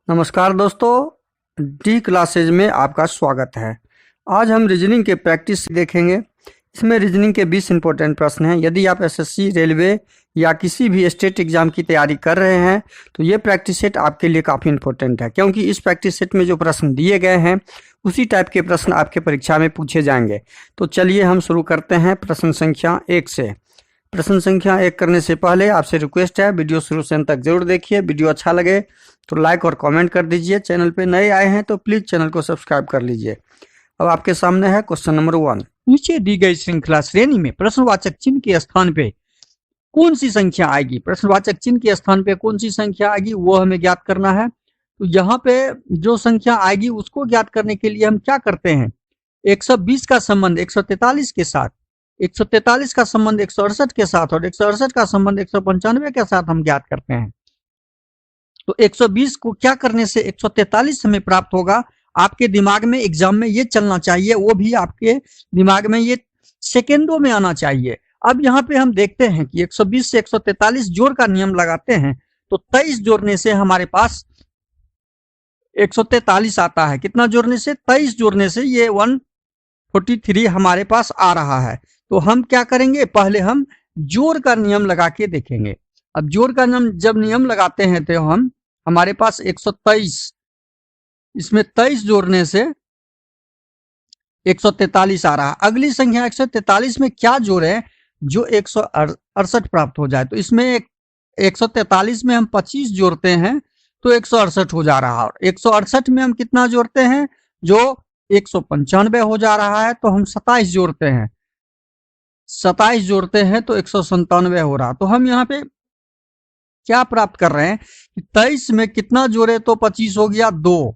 नमस्कार दोस्तों, D classes में आपका स्वागत है। आज हम रीजनिंग के प्रैक्टिस देखेंगे। इसमें रीजनिंग के 20 इंपॉर्टेंट प्रश्न हैं। यदि आप एसएससी, रेलवे या किसी भी स्टेट एग्जाम की तैयारी कर रहे हैं तो ये प्रैक्टिस सेट आपके लिए काफ़ी इंपॉर्टेंट है, क्योंकि इस प्रैक्टिस सेट में जो प्रश्न दिए गए हैं उसी टाइप के प्रश्न आपके परीक्षा में पूछे जाएंगे। तो चलिए हम शुरू करते हैं प्रश्न संख्या 1 से। प्रश्न संख्या 1 करने से पहले आपसे रिक्वेस्ट है, वीडियो शुरू से अंत तक जरूर देखिए। वीडियो अच्छा लगे तो लाइक और कमेंट कर दीजिए। चैनल पे नए आए हैं तो प्लीज चैनल को सब्सक्राइब कर लीजिए। अब आपके सामने है क्वेश्चन नंबर 1। नीचे दी गई श्रृंखला श्रेणी में प्रश्नवाचक चिन्ह के स्थान पे कौन सी संख्या आएगी? प्रश्नवाचक चिन्ह के स्थान पे कौन सी संख्या आएगी वो हमें ज्ञात करना है। तो यहाँ पे जो संख्या आएगी उसको ज्ञात करने के लिए हम क्या करते हैं, 120 का संबंध 143 के साथ, 143 का संबंध 168 के साथ और 168 का संबंध 195 के साथ हम ज्ञात करते हैं। तो 120 को क्या करने से 143 हमें प्राप्त होगा। आपके दिमाग में एग्जाम में ये चलना चाहिए, वो भी आपके दिमाग में ये सेकेंडों में आना चाहिए। अब यहाँ पे हम देखते हैं कि 120 से 143 जोड़ का नियम लगाते हैं तो 23 जोड़ने से हमारे पास 143 आता है। कितना जोड़ने से? 23 जोड़ने से ये 143 हमारे पास आ रहा है। तो हम क्या करेंगे, पहले हम जोड़ का नियम लगा के देखेंगे। अब जोड़ का नियम जब नियम लगाते हैं तो हम हमारे पास 123, इसमें 23 जोड़ने से 143 आ रहा है। अगली संख्या 143 में क्या जोड़े जो 168 प्राप्त हो जाए। तो इसमें 143 में हम 25 जोड़ते हैं तो 168 हो जा रहा है। और 168 में हम कितना जोड़ते हैं, जो 195 हो जा रहा है। तो हम 27 जोड़ते हैं, 27 जोड़ते हैं तो 197 हो रहा। तो हम यहाँ पे क्या प्राप्त कर रहे हैं कि 23 में कितना जोड़े तो 25 हो गया 2,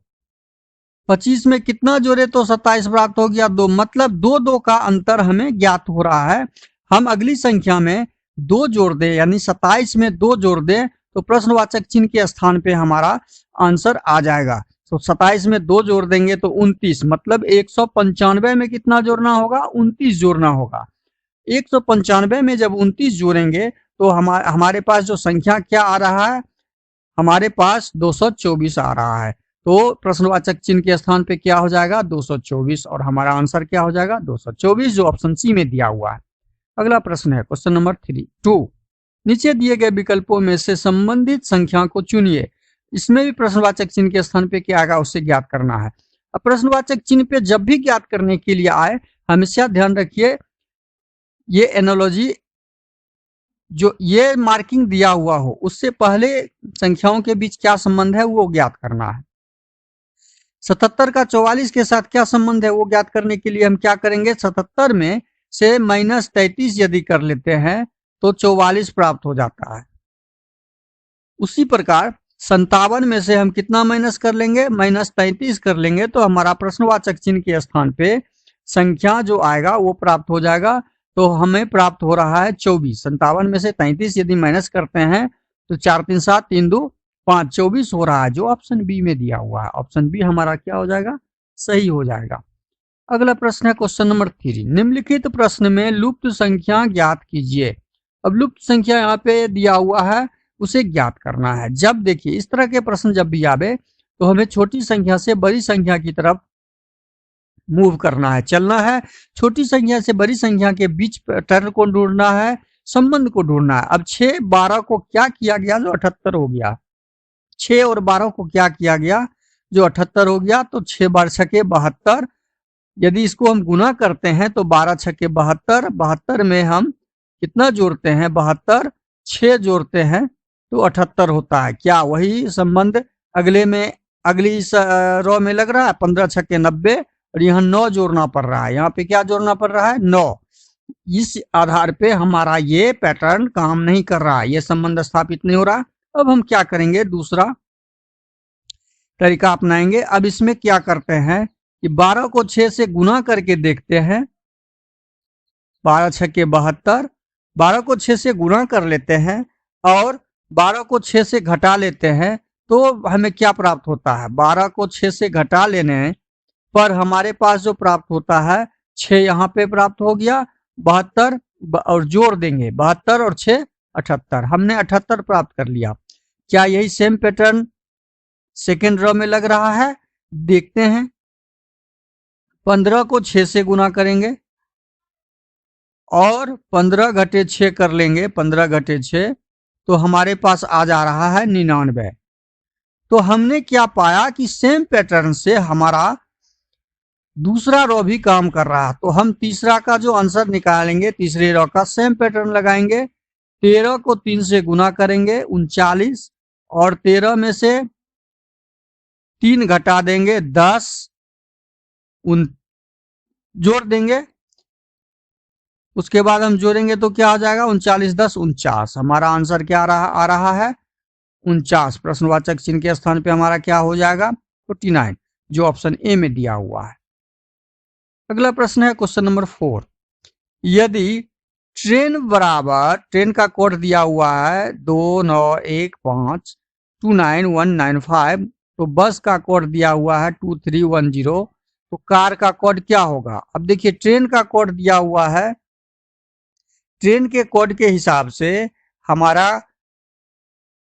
25 में कितना जोड़े तो 27 प्राप्त हो गया 2, मतलब 2 का अंतर हमें ज्ञात हो रहा है। हम अगली संख्या में 2 जोड़ दें, यानी 27 में 2 जोड़ दें तो प्रश्नवाचक चिन्ह के स्थान पे हमारा आंसर आ जाएगा। तो 27 में 2 जोड़ देंगे तो 29, मतलब 195 में कितना जोड़ना होगा, 29 जोड़ना होगा। 195 में जब 29 जोड़ेंगे तो हमारे पास जो संख्या क्या आ रहा है, हमारे पास 224 आ रहा है। तो प्रश्नवाचक चिन्ह के स्थान पे क्या हो जाएगा, 224, और हमारा आंसर क्या हो जाएगा, 224, जो ऑप्शन सी में दिया हुआ है। अगला प्रश्न है क्वेश्चन नंबर 2। नीचे दिए गए विकल्पों में से संबंधित संख्या को चुनिए। इसमें भी प्रश्नवाचक चिन्ह के स्थान पे क्या आएगा उसे ज्ञात करना है। अब प्रश्नवाचक चिन्ह पे जब भी ज्ञात करने के लिए आए, हमेशा ध्यान रखिए ये एनालॉजी, जो ये मार्किंग दिया हुआ हो उससे पहले संख्याओं के बीच क्या संबंध है वो ज्ञात करना है। 77 का 44 के साथ क्या संबंध है वो ज्ञात करने के लिए हम क्या करेंगे, 77 में से -33 यदि कर लेते हैं तो 44 प्राप्त हो जाता है। उसी प्रकार 57 में से हम कितना माइनस कर लेंगे, -33 कर लेंगे तो हमारा प्रश्नवाचक चिन्ह के स्थान पे संख्या जो आएगा वो प्राप्त हो जाएगा। तो हमें प्राप्त हो रहा है 24। 57 में से 33 यदि माइनस करते हैं तो 4 3 7 3 2 5, 24 हो रहा है, जो ऑप्शन बी में दिया हुआ है। ऑप्शन बी हमारा क्या हो जाएगा, सही हो जाएगा। अगला प्रश्न है क्वेश्चन नंबर 3। निम्नलिखित प्रश्न में लुप्त संख्या ज्ञात कीजिए। अब लुप्त संख्या यहाँ पे दिया हुआ है, उसे ज्ञात करना है। जब देखिए इस तरह के प्रश्न जब भी आवे तो हमें छोटी संख्या से बड़ी संख्या की तरफ मूव करना है, चलना है। छोटी संख्या से बड़ी संख्या के बीच पैटर्न को ढूंढना है, संबंध को ढूंढना है। अब 6 12 को क्या किया गया, जो 78 हो गया। 6 और 12 को क्या किया गया, जो 78 हो गया। तो 6 12 6 72, यदि इसको हम गुना करते हैं तो 12 6 72, 72 में हम कितना जोड़ते हैं, 72, 6 जोड़ते हैं तो 78 होता है। क्या वही संबंध अगले में, अगली रो में लग रहा है, 15 6 90, और यहाँ 9 जोड़ना पड़ रहा है। यहाँ पे क्या जोड़ना पड़ रहा है, 9। इस आधार पे हमारा ये पैटर्न काम नहीं कर रहा है, ये संबंध स्थापित नहीं हो रहा। अब हम क्या करेंगे, दूसरा तरीका अपनाएंगे। अब इसमें क्या करते हैं कि 12 को 6 से गुना करके देखते हैं। 12 6 72, 12 को 6 से गुना कर लेते हैं और 12 को 6 से घटा लेते हैं तो हमें क्या प्राप्त होता है, 12 को 6 से घटा लेने पर हमारे पास जो प्राप्त होता है, 6 यहाँ पे प्राप्त हो गया, 72 और जोड़ देंगे 72 और 6 78, हमने 78 प्राप्त कर लिया। क्या यही सेम पैटर्न सेकेंड रो में लग रहा है। देखते हैं, 15 को 6 से गुना करेंगे और 15 घटे 6 कर लेंगे, 15 घटे 6 तो हमारे पास आ जा रहा है 99। तो हमने क्या पाया कि सेम पैटर्न से हमारा दूसरा रो भी काम कर रहा है। तो हम तीसरा का जो आंसर निकालेंगे, तीसरे रो का सेम पैटर्न लगाएंगे। 13 को 3 से गुना करेंगे 39 और 13 में से 3 घटा देंगे 10, उन जोड़ देंगे। उसके बाद हम जोड़ेंगे तो क्या आ जाएगा, 39 10 49। हमारा आंसर क्या आ रहा है 49। प्रश्नवाचक चिन्ह के स्थान पे हमारा क्या हो जाएगा 49, जो ऑप्शन ए में दिया हुआ है। अगला प्रश्न है क्वेश्चन नंबर 4। यदि ट्रेन का कोड दिया हुआ है 291529195, तो बस का कोड दिया हुआ है 2310, तो कार का कोड क्या होगा। अब देखिए, ट्रेन का कोड दिया हुआ है, ट्रेन के कोड के हिसाब से हमारा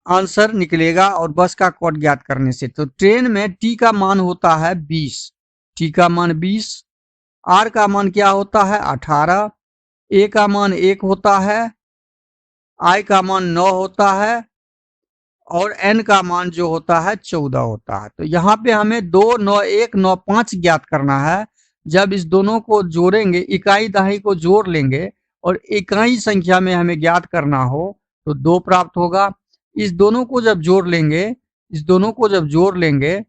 आंसर निकलेगा और बस का कोड ज्ञात करने से। तो ट्रेन में टी का मान होता है 20, टी का मान 20, आर का मान क्या होता है 18, ए का मान 1 होता है, आई का मान 9 होता है और एन का मान जो होता है 14 होता है। तो यहाँ पे हमें 2 9 1 9 5 ज्ञात करना है। जब इस दोनों को जोड़ेंगे, इकाई दहाई को जोड़ लेंगे और इकाई संख्या में हमें ज्ञात करना हो तो 2 प्राप्त होगा। इस दोनों को जब जोड़ लेंगे, इस दोनों को जब जोड़ लेंगे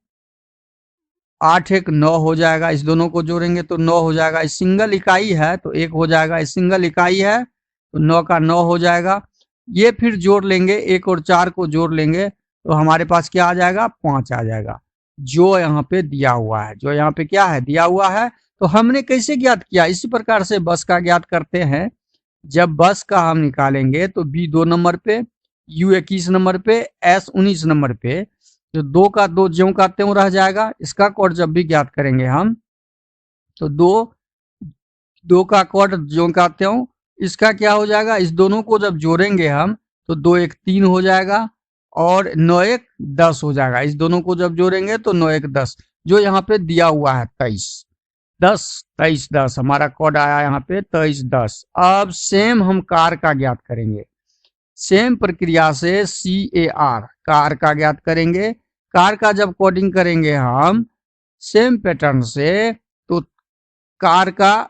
8 1 9 हो जाएगा। इस दोनों को जोड़ेंगे तो 9 हो जाएगा। इस सिंगल इकाई है तो 1 हो जाएगा, इस सिंगल इकाई है तो 9 का 9 हो जाएगा। ये फिर जोड़ लेंगे, 1 और 4 को जोड़ लेंगे तो हमारे पास क्या आ जाएगा 5 आ जाएगा, जो यहाँ पे दिया हुआ है, जो यहाँ पे क्या है दिया हुआ है। तो हमने कैसे ज्ञात किया, इसी प्रकार से बस का ज्ञात करते हैं। जब बस का हम निकालेंगे तो बी 2 नंबर पे, यू 21 नंबर पे, एस 19 नंबर पे, तो 2 का 2 ज्यों का त्यों रह जाएगा। इसका कोड जब भी ज्ञात करेंगे हम तो 2 का कोड ज्यों का त्यों, इसका क्या हो जाएगा, इस दोनों को जब जोड़ेंगे हम तो 2 1 3 हो जाएगा और 9 1 10 हो जाएगा। इस दोनों को जब जोड़ेंगे तो 9 1 10, जो यहाँ पे दिया हुआ है 23 10 हमारा कोड आया यहाँ पे 23 10। अब सेम हम कार का ज्ञात करेंगे, सेम प्रक्रिया से CAR कार का ज्ञात करेंगे। कार का जब कोडिंग करेंगे हम सेम पैटर्न से, तो कार का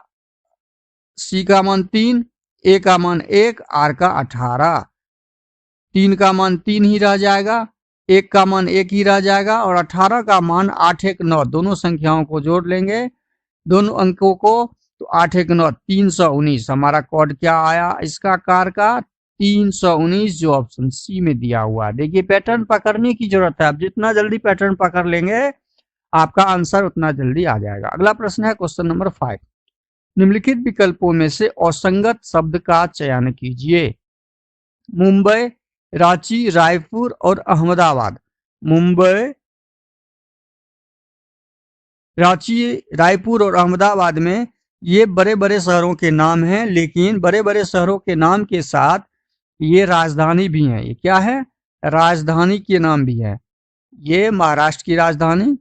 C का मान 3, A का मान 1, R का 18, 3 का मान 3 ही रह जाएगा, 1 का मान 1 ही रह जाएगा और 18 का मान 8 1 9। दोनों संख्याओं को जोड़ लेंगे, दोनों अंकों को, तो 8 1 9 319। हमारा कोड क्या आया इसका कार का 319, जो ऑप्शन सी में दिया हुआ है। देखिए, पैटर्न पकड़ने की जरूरत है। आप जितना जल्दी पैटर्न पकड़ लेंगे आपका आंसर उतना जल्दी आ जाएगा। अगला प्रश्न है क्वेश्चन नंबर 5। निम्नलिखित विकल्पों में से असंगत शब्द का चयन कीजिए। मुंबई, रांची, रायपुर और अहमदाबाद। मुंबई, रांची, रायपुर और अहमदाबाद में ये बड़े बड़े शहरों के नाम हैं, लेकिन बड़े बड़े शहरों के नाम के साथ ये राजधानी भी है। ये क्या है, राजधानी के नाम भी है। ये महाराष्ट्र की राजधानी,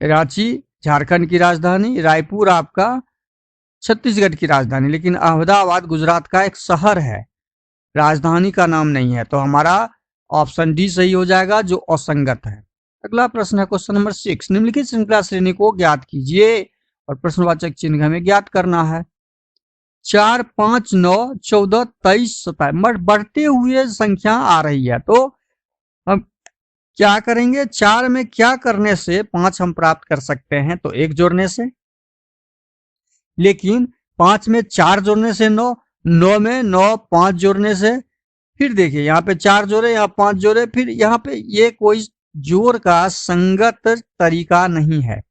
रांची झारखंड की राजधानी, रायपुर आपका छत्तीसगढ़ की राजधानी, लेकिन अहमदाबाद गुजरात का एक शहर है, राजधानी का नाम नहीं है। तो हमारा ऑप्शन डी सही हो जाएगा, जो असंगत है। अगला प्रश्न है क्वेश्चन नंबर 6। निम्नलिखित श्रृंखला श्रेणी को ज्ञात कीजिए और प्रश्नवाचक चिन्ह हमें ज्ञात करना है। 4 5 9 14 23 27 बढ़ते हुए संख्या आ रही है, तो हम क्या करेंगे, 4 में क्या करने से 5 हम प्राप्त कर सकते हैं, तो 1 जोड़ने से। लेकिन 5 में 4 जोड़ने से 9, 9 में 9 5 जोड़ने से, फिर देखिए यहाँ पे 4 जोड़े, यहाँ 5 जोड़े, फिर यहाँ पे ये कोई जोड़ का संगत तरीका नहीं है,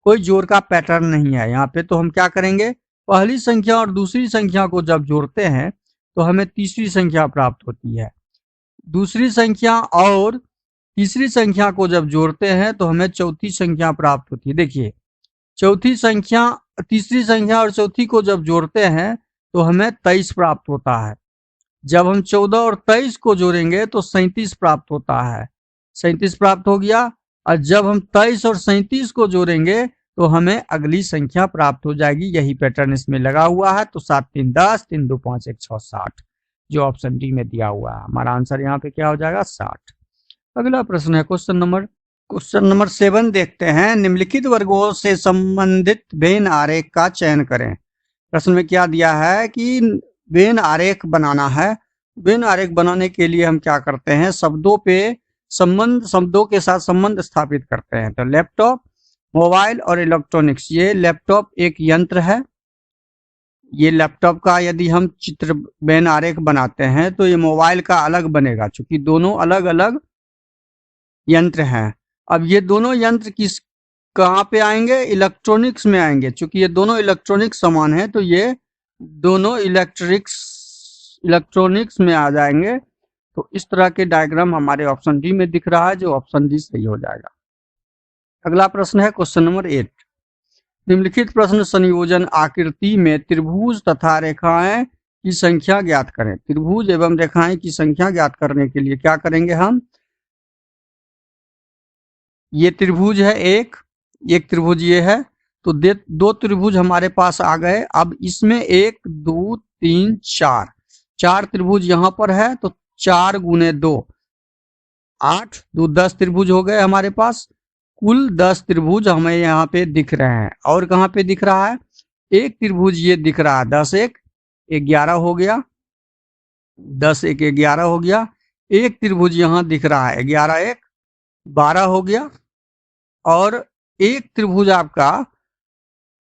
कोई जोड़ का पैटर्न नहीं है यहाँ पे। तो हम क्या करेंगे, पहली संख्या और दूसरी संख्या को जब जोड़ते हैं तो हमें तीसरी संख्या प्राप्त होती है। दूसरी संख्या और तीसरी संख्या को जब जोड़ते हैं तो हमें चौथी संख्या प्राप्त होती है। देखिए, चौथी संख्या, तीसरी संख्या और चौथी को जब जोड़ते हैं तो हमें 23 प्राप्त होता है। जब हम 14 और 23 को जोड़ेंगे तो 37 प्राप्त होता है। 37 प्राप्त हो गया। और जब हम 23 और 37 को जोड़ेंगे तो हमें अगली संख्या प्राप्त हो जाएगी। यही पैटर्न इसमें लगा हुआ है। तो 7 3 10, 3 2 5 1 6 60, जो ऑप्शन डी में दिया हुआ है। हमारा आंसर यहाँ पे क्या हो जाएगा? 60। अगला प्रश्न है क्वेश्चन नंबर 7 देखते हैं। निम्नलिखित वर्गों से संबंधित वेन आरेख का चयन करें। प्रश्न में क्या दिया है कि वेन आरेख बनाना है। वेन आरेख बनाने के लिए हम क्या करते हैं? शब्दों के साथ संबंध स्थापित करते हैं। तो लैपटॉप, मोबाइल और इलेक्ट्रॉनिक्स। ये लैपटॉप एक यंत्र है। ये लैपटॉप का यदि हम चित्र वेन आरेख बनाते हैं तो ये मोबाइल का अलग बनेगा, क्योंकि दोनों अलग अलग यंत्र हैं। अब ये दोनों यंत्र कहाँ पे आएंगे? इलेक्ट्रॉनिक्स में आएंगे। चूंकि ये दोनों इलेक्ट्रॉनिक्स समान है तो ये दोनों इलेक्ट्रॉनिक्स में आ जाएंगे। तो इस तरह के डायग्राम हमारे ऑप्शन डी में दिख रहा है, जो ऑप्शन डी सही हो जाएगा। अगला प्रश्न है क्वेश्चन नंबर 8। निम्नलिखित प्रश्न संयोजन आकृति में त्रिभुज तथा रेखाएं की संख्या ज्ञात करें। त्रिभुज एवं रेखाएं की संख्या ज्ञात करने के लिए क्या करेंगे हम? ये त्रिभुज है एक त्रिभुज ये है। तो दो त्रिभुज हमारे पास आ गए। अब इसमें 1 2 3 4 त्रिभुज यहाँ पर है। तो 4 गुने 2 8, 2 10 त्रिभुज हो गए हमारे पास। कुल 10 त्रिभुज हमें यहाँ पे दिख रहे हैं। और कहाँ पे दिख रहा है? एक त्रिभुज ये दिख रहा है। 10 1 11 हो गया। 10 1 11 हो गया। एक त्रिभुज यहाँ दिख रहा है। 11 1 12 हो गया। और एक त्रिभुज आपका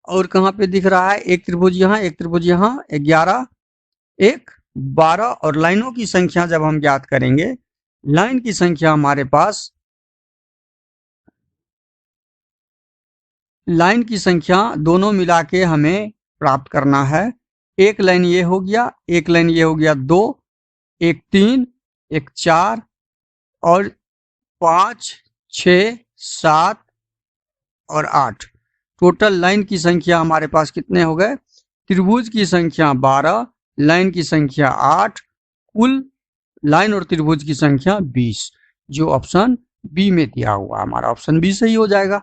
और कहाँ पे दिख रहा है? एक त्रिभुज यहाँ, एक त्रिभुज यहाँ। 11 1 12। और लाइनों की संख्या जब हम ज्ञात करेंगे, लाइन की संख्या हमारे पास, लाइन की संख्या दोनों मिला के हमें प्राप्त करना है। एक लाइन ये हो गया, एक लाइन ये हो गया 2, एक 3, एक 4 और 5 6 7 और 8। टोटल लाइन की संख्या हमारे पास कितने हो गए? त्रिभुज की संख्या 12, लाइन की संख्या 8, कुल लाइन और त्रिभुज की संख्या 20, जो ऑप्शन बी में दिया हुआ। हमारा ऑप्शन बी सही हो जाएगा।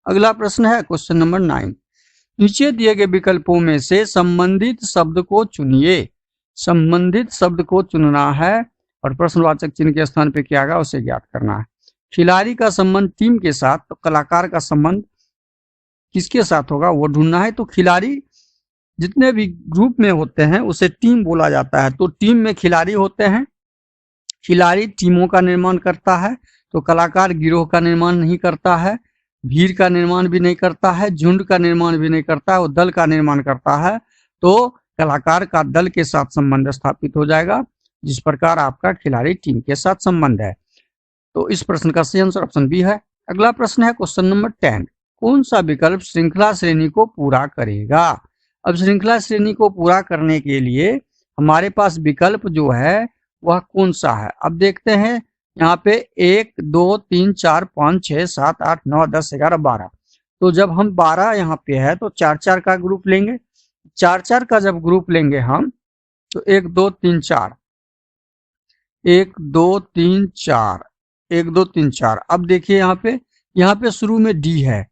अगला प्रश्न है क्वेश्चन नंबर 9। नीचे दिए गए विकल्पों में से संबंधित शब्द को चुनिए। संबंधित शब्द को चुनना है और प्रश्नवाचक चिन्ह के स्थान पे क्या आएगा उसे ज्ञात करना है। खिलाड़ी का संबंध टीम के साथ, तो कलाकार का संबंध किसके साथ होगा वो ढूंढना है। तो खिलाड़ी जितने भी ग्रुप में होते हैं उसे टीम बोला जाता है। तो टीम में खिलाड़ी होते हैं। खिलाड़ी टीमों का निर्माण करता है। तो कलाकार गिरोह का निर्माण नहीं करता है, भीड़ का निर्माण भी नहीं करता है, झुंड का निर्माण भी नहीं करता है, वो दल का निर्माण करता है। तो कलाकार का दल के साथ संबंध स्थापित हो जाएगा, जिस प्रकार आपका खिलाड़ी टीम के साथ संबंध है। तो इस प्रश्न का सही आंसर ऑप्शन बी है। अगला प्रश्न है क्वेश्चन नंबर 10। कौन सा विकल्प श्रृंखला श्रेणी को पूरा करेगा? अब श्रृंखला श्रेणी को पूरा करने के लिए हमारे पास विकल्प जो है वह कौन सा है? अब देखते हैं। यहाँ पे 1 2 3 4 5 6 7 8 9 10 11 12। तो जब हम 12 यहाँ पे है तो 4 4 का ग्रुप लेंगे। 4 4 का जब ग्रुप लेंगे हम तो 1 2 3 4 1 2 3 4 1 2 3 4। अब देखिए यहाँ पे शुरू में डी है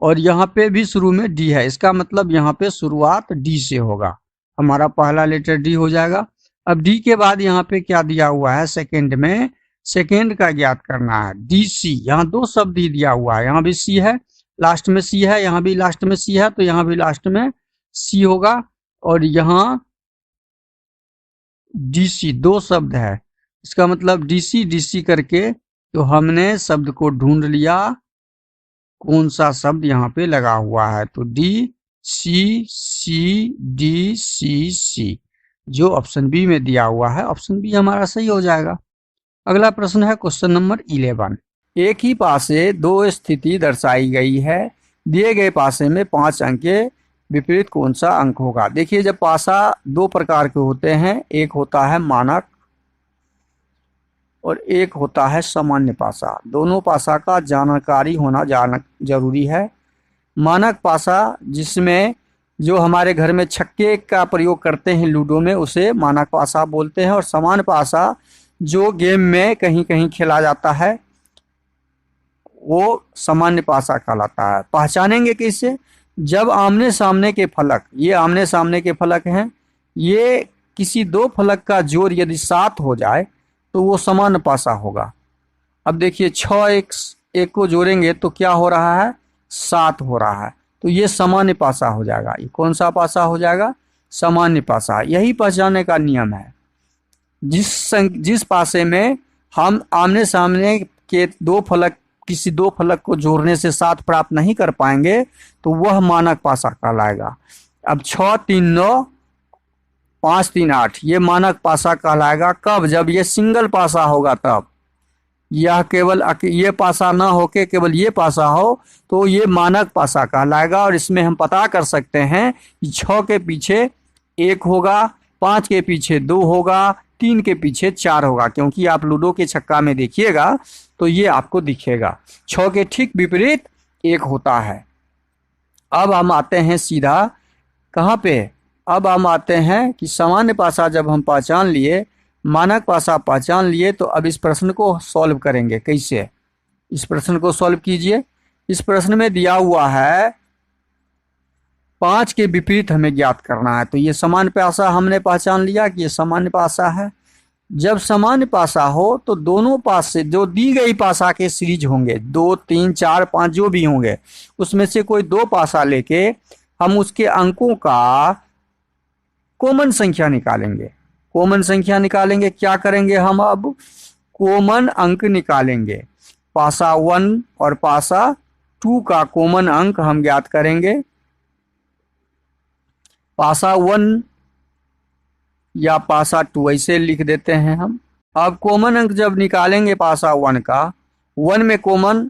और यहाँ पे भी शुरू में डी है। इसका मतलब यहाँ पे शुरुआत डी से होगा। हमारा पहला लेटर डी हो जाएगा। अब डी के बाद यहाँ पे क्या दिया हुआ है? सेकंड में सेकंड का ज्ञात करना है। डी सी, यहाँ 2 शब्द ही दिया हुआ है। यहाँ भी सी है, लास्ट में सी है, यहाँ भी लास्ट में सी है, तो यहाँ भी लास्ट में सी होगा। और यहाँ डी सी 2 शब्द है। इसका मतलब डी सी करके तो हमने शब्द को ढूंढ लिया कौन सा शब्द यहाँ पे लगा हुआ है। तो D C C D C सी, जो ऑप्शन बी में दिया हुआ है, ऑप्शन बी हमारा सही हो जाएगा। अगला प्रश्न है क्वेश्चन नंबर 11। एक ही पासे 2 स्थिति दर्शाई गई है। दिए गए पासे में 5 अंक के विपरीत कौन सा अंक होगा? देखिए, जब पासा 2 प्रकार के होते हैं, एक होता है मानक और एक होता है सामान्य पासा। दोनों पासा का जानकारी होना जरूरी है। मानक पासा, जिसमें जो हमारे घर में छक्के का प्रयोग करते हैं लूडो में, उसे मानक पासा बोलते हैं। और सामान्य पासा जो गेम में कहीं कहीं खेला जाता है, वो सामान्य पासा कहलाता है। पहचानेंगे कैसे? जब आमने सामने के फलक, ये आमने सामने के फलक हैं, ये किसी दो फलक का जोड़ यदि 7 हो जाए तो वो सामान्य पासा होगा। अब देखिए 6 एक को जोड़ेंगे तो क्या हो रहा है? 7 हो रहा है, तो ये सामान्य पासा हो जाएगा। ये कौन सा पासा हो जाएगा? सामान्य पासा। यही पहचानने का नियम है। जिस पासे में हम आमने सामने के दो फलक, किसी दो फलक को जोड़ने से 7 प्राप्त नहीं कर पाएंगे तो वह मानक पासा कहलाएगा। अब 6 3 9 5 3 8 ये मानक पासा कहलाएगा। कब? जब ये सिंगल पासा होगा तब। यह केवल ये पासा ना होके केवल ये पासा हो तो ये मानक पासा कहलाएगा। और इसमें हम पता कर सकते हैं कि 6 के पीछे 1 होगा, 5 के पीछे 2 होगा, 3 के पीछे 4 होगा, क्योंकि आप लूडो के छक्का में देखिएगा तो ये आपको दिखेगा। 6 के ठीक विपरीत 1 होता है। अब हम आते हैं सीधा कहाँ पे? अब हम आते हैं कि सामान्य पासा जब हम पहचान लिए, मानक पासा पहचान लिए, तो अब इस प्रश्न को सॉल्व करेंगे। कैसे? इस प्रश्न को सॉल्व कीजिए। इस प्रश्न में दिया हुआ है 5 के विपरीत हमें ज्ञात करना है। तो ये सामान्य पासा हमने पहचान लिया कि ये सामान्य पासा है। जब सामान्य पासा हो तो दोनों पास से जो दी गई पासा के सीरीज होंगे, 2 3 4 5 जो भी होंगे, उसमें से कोई 2 पासा लेके हम उसके अंकों का कॉमन संख्या निकालेंगे। कॉमन संख्या निकालेंगे, क्या करेंगे हम? अब कॉमन अंक निकालेंगे। पासा 1 और पासा 2 का कॉमन अंक हम ज्ञात करेंगे। पासा 1 या पासा 2 ऐसे लिख देते हैं हम। अब कॉमन अंक जब निकालेंगे पासा 1 का, 1 में कॉमन,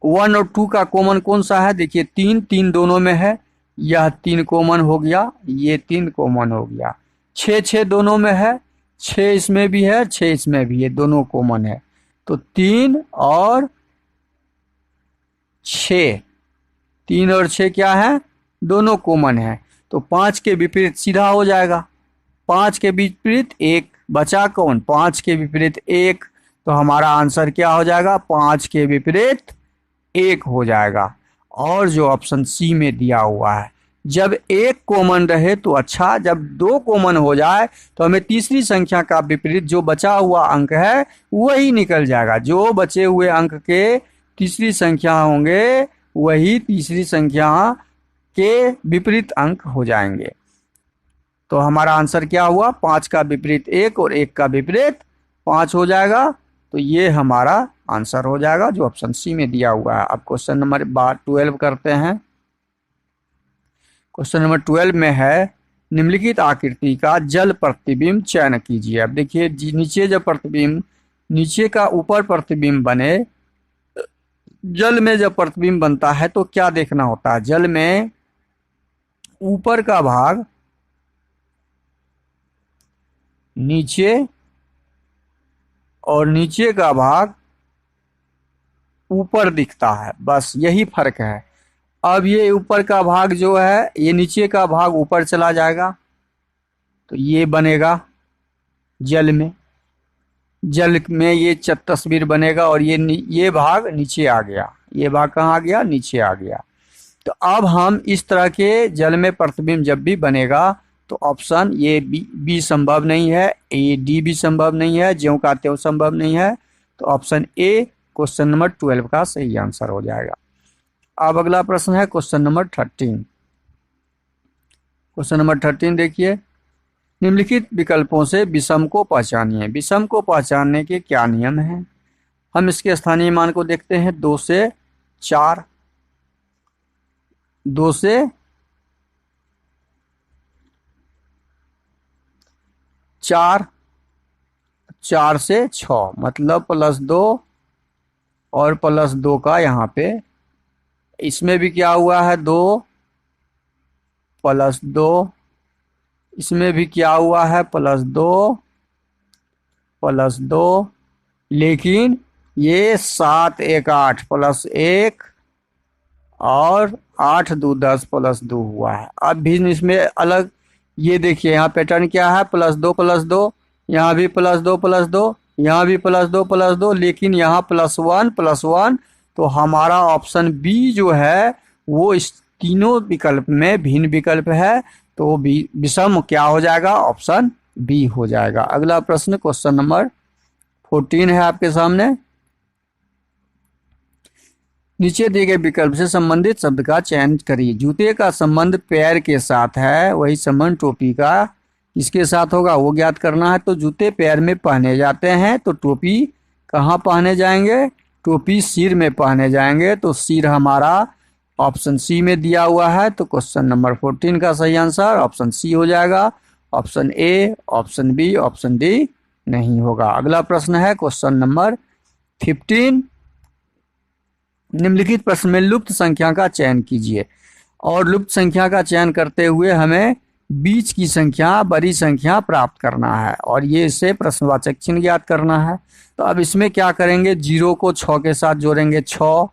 1 और 2 का कॉमन कौन सा है? देखिए 3 3 दोनों में है, यह 3 कॉमन हो गया, ये 3 कॉमन हो गया। 6 6 दोनों में है, 6 इसमें भी है, 6 इसमें भी है, दोनों कॉमन है। तो 3 और 6, 3 और 6 क्या है? दोनों कॉमन है। तो 5 के विपरीत सीधा हो जाएगा। 5 के विपरीत 1 बचा कौन? 5 के विपरीत 1। तो हमारा आंसर क्या हो जाएगा? 5 के विपरीत 1 हो जाएगा। और जो ऑप्शन सी में दिया हुआ है, जब 1 कॉमन रहे तो अच्छा, जब 2 कॉमन हो जाए तो हमें तीसरी संख्या का विपरीत जो बचा हुआ अंक है वही निकल जाएगा। जो बचे हुए अंक के तीसरी संख्या होंगे वही तीसरी संख्या के विपरीत अंक हो जाएंगे। तो हमारा आंसर क्या हुआ? 5 का विपरीत 1 और 1 का विपरीत 5 हो जाएगा। तो ये हमारा आंसर हो जाएगा जो ऑप्शन सी में दिया हुआ है। अब क्वेश्चन नंबर 12 करते हैं। क्वेश्चन नंबर 12 में है, निम्नलिखित आकृति का जल प्रतिबिंब चयन कीजिए। अब देखिए नीचे जब प्रतिबिंब, नीचे का ऊपर प्रतिबिंब बने, जल में जब प्रतिबिंब बनता है तो क्या देखना होता है? जल में ऊपर का भाग नीचे और नीचे का भाग ऊपर दिखता है, बस यही फर्क है। अब ये ऊपर का भाग जो है, ये नीचे का भाग ऊपर चला जाएगा तो ये बनेगा जल में। जल में ये तस्वीर बनेगा और ये भाग नीचे आ गया। ये भाग कहाँ आ गया? नीचे आ गया। तो अब हम इस तरह के जल में प्रतिबिंब जब भी बनेगा तो ऑप्शन ये बी संभव नहीं है, ए डी भी संभव नहीं है, ज्यों का त्यों संभव नहीं है। तो ऑप्शन ए क्वेश्चन नंबर 12 का सही आंसर हो जाएगा। अब अगला प्रश्न है क्वेश्चन नंबर 13। क्वेश्चन नंबर 13 देखिए, निम्नलिखित विकल्पों से विषम को पहचानिए। विषम को पहचानने के क्या नियम हैं? हम इसके स्थानीय मान को देखते हैं। 2 से 4, 2 से 4, 4 से 6, मतलब +2 और +2 का यहाँ पे, इसमें भी क्या हुआ है? 2 +2, इसमें भी क्या हुआ है? +2 +2, लेकिन ये 7 1 8 +1 और 8 2 10 +2 हुआ है। अब भी इसमें अलग, ये देखिए यहाँ पैटर्न क्या है? +2 +2, यहाँ भी +2 +2, यहाँ भी प्लस दो, लेकिन यहाँ प्लस वन, तो हमारा ऑप्शन बी जो है वो इस तीनों विकल्प में भिन्न विकल्प है, तो विषम क्या हो जाएगा, ऑप्शन बी हो जाएगा। अगला प्रश्न क्वेश्चन नंबर 14 है आपके सामने। नीचे दिए गए विकल्प से संबंधित शब्द का चयन करिए। जूते का संबंध पैर के साथ है, वही संबंध टोपी का किसके साथ होगा वो ज्ञात करना है। तो जूते पैर में पहने जाते हैं, तो टोपी कहाँ पहने जाएंगे, टोपी सिर में पहने जाएंगे, तो सिर हमारा ऑप्शन सी में दिया हुआ है, तो क्वेश्चन नंबर 14 का सही आंसर ऑप्शन सी हो जाएगा। Option A, option B, option D नहीं होगा। अगला प्रश्न है क्वेश्चन नंबर 15। निम्नलिखित प्रश्न में लुप्त संख्या का चयन कीजिए, और लुप्त संख्या का चयन करते हुए हमें बीच की संख्या, बड़ी संख्या प्राप्त करना है, और ये इसे प्रश्नवाचक चिन्ह ज्ञात करना है। तो अब इसमें क्या करेंगे, 0 को 6 के साथ जोड़ेंगे 6,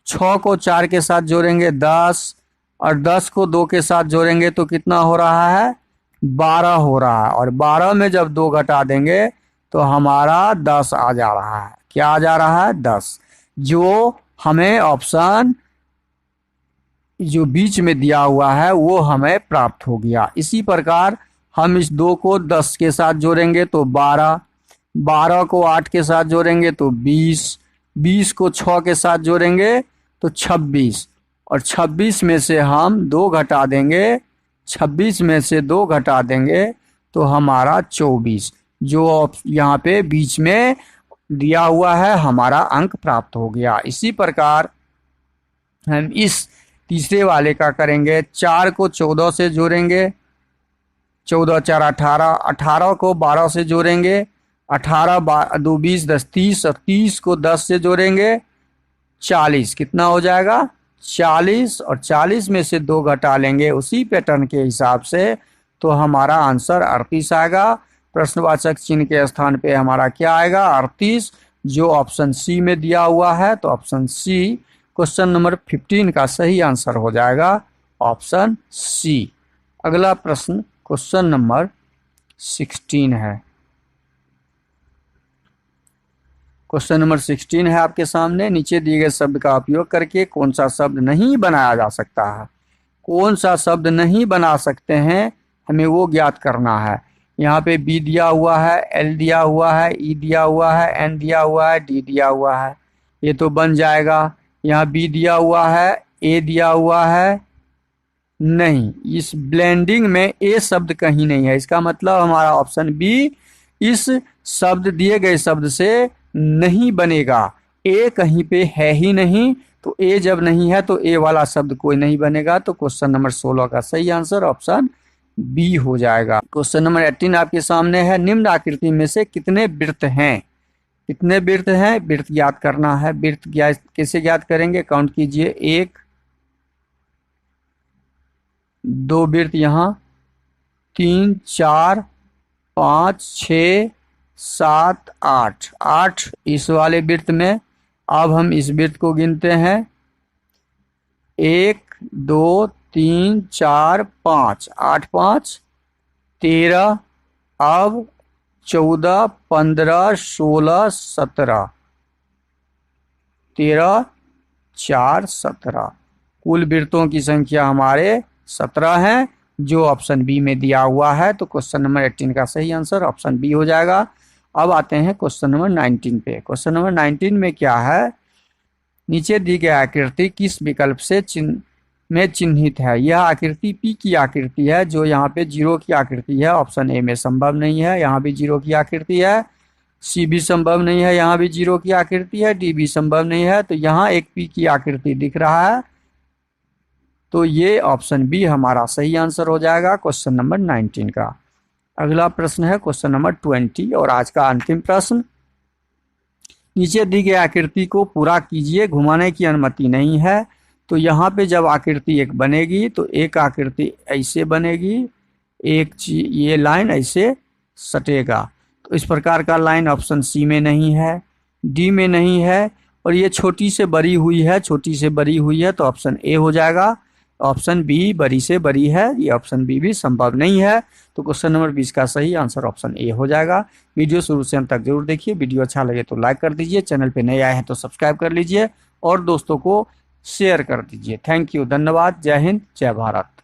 6 को 4 के साथ जोड़ेंगे 10, और 10 को 2 के साथ जोड़ेंगे तो कितना हो रहा है, 12 हो रहा है, और 12 में जब 2 घटा देंगे तो हमारा 10 आ जा रहा है। क्या आ जा रहा है, 10, जो हमें ऑप्शन जो बीच में दिया हुआ है वो हमें प्राप्त हो गया। इसी प्रकार हम इस 2 को 10 के साथ जोड़ेंगे तो 12, 12 को 8 के साथ जोड़ेंगे तो 20, 20 को 6 के साथ जोड़ेंगे तो 26, और 26 में से हम 2 घटा देंगे, 26 में से 2 घटा देंगे तो हमारा 24, जो यहाँ पे बीच में दिया हुआ है हमारा अंक प्राप्त हो गया। इसी प्रकार हम इस तीसरे वाले का करेंगे, 4 को 14 से जोड़ेंगे, 14 4 18, 18 को 12 से जोड़ेंगे, 18 2 20 10 30, और 30 को 10 से जोड़ेंगे 40, कितना हो जाएगा 40, और 40 में से 2 घटा लेंगे उसी पैटर्न के हिसाब से तो हमारा आंसर 38 आएगा। प्रश्नवाचक चिन्ह के स्थान पे हमारा क्या आएगा, 38, जो ऑप्शन सी में दिया हुआ है, तो ऑप्शन सी क्वेश्चन नंबर 15 का सही आंसर हो जाएगा, ऑप्शन सी। अगला प्रश्न क्वेश्चन नंबर 16 है। क्वेश्चन नंबर 16 है आपके सामने। नीचे दिए गए शब्द का उपयोग करके कौन सा शब्द नहीं बनाया जा सकता है, कौन सा शब्द नहीं बना सकते हैं हमें वो ज्ञात करना है। यहाँ पे बी दिया हुआ है, एल दिया हुआ है, ई दिया हुआ है, एन दिया हुआ है, डी दिया हुआ है, ये तो बन जाएगा। यहाँ बी दिया हुआ है, ए दिया हुआ है, नहीं, इस ब्लेंडिंग में ए शब्द कहीं नहीं है, इसका मतलब हमारा ऑप्शन बी इस शब्द दिए गए शब्द से नहीं बनेगा। ए कहीं पे है ही नहीं, तो ए जब नहीं है तो ए वाला शब्द कोई नहीं बनेगा, तो क्वेश्चन नंबर 16 का सही आंसर ऑप्शन बी हो जाएगा। क्वेश्चन नंबर 18 आपके सामने है। निम्न आकृति में से कितने वृत्त हैं, कितने वृत्त हैं, वृत्त ज्ञात करना है। वृत्त कैसे ज्ञात करेंगे, काउंट कीजिए, 1 2 वृत्त यहाँ, 3 4 5 6 7 8, 8 इस वाले वृत्त में। अब हम इस वृत्त को गिनते हैं, 1 2 3 4 5, 8 5 13, अब 14 15 16 17, 13 4 17, कुल वृत्तों की संख्या हमारे 17 है, जो ऑप्शन बी में दिया हुआ है, तो क्वेश्चन नंबर 18 का सही आंसर ऑप्शन बी हो जाएगा। अब आते हैं क्वेश्चन नंबर 19 पे। क्वेश्चन नंबर 19 में क्या है, नीचे दी गई आकृति किस विकल्प से चिन्हित है। यह आकृति पी की आकृति है, जो यहाँ पे 0 की आकृति है, ऑप्शन ए में संभव नहीं है, यहाँ भी 0 की आकृति है, सी भी संभव नहीं है, यहाँ भी 0 की आकृति है, डी भी संभव नहीं है, तो यहाँ एक पी की आकृति दिख रहा है, तो ये ऑप्शन बी हमारा सही आंसर हो जाएगा क्वेश्चन नंबर 19 का। अगला प्रश्न है क्वेश्चन नंबर 20 और आज का अंतिम प्रश्न। नीचे दी गई आकृति को पूरा कीजिए, घुमाने की अनुमति नहीं है। तो यहाँ पे जब आकृति एक बनेगी तो एक आकृति ऐसे बनेगी, एक ये लाइन ऐसे सटेगा, तो इस प्रकार का लाइन ऑप्शन सी में नहीं है, डी में नहीं है, और ये छोटी से बड़ी हुई है, छोटी से बड़ी हुई है, तो ऑप्शन ए हो जाएगा। ऑप्शन बी बड़ी से बड़ी है, ये ऑप्शन बी भी संभव नहीं है। तो क्वेश्चन नंबर 20 का सही आंसर ऑप्शन ए हो जाएगा। वीडियो शुरू से अंत तक जरूर देखिए। वीडियो अच्छा लगे तो लाइक कर दीजिए, चैनल पे नए आए हैं तो सब्सक्राइब कर लीजिए और दोस्तों को शेयर कर दीजिए। थैंक यू, धन्यवाद। जय हिंद, जय भारत।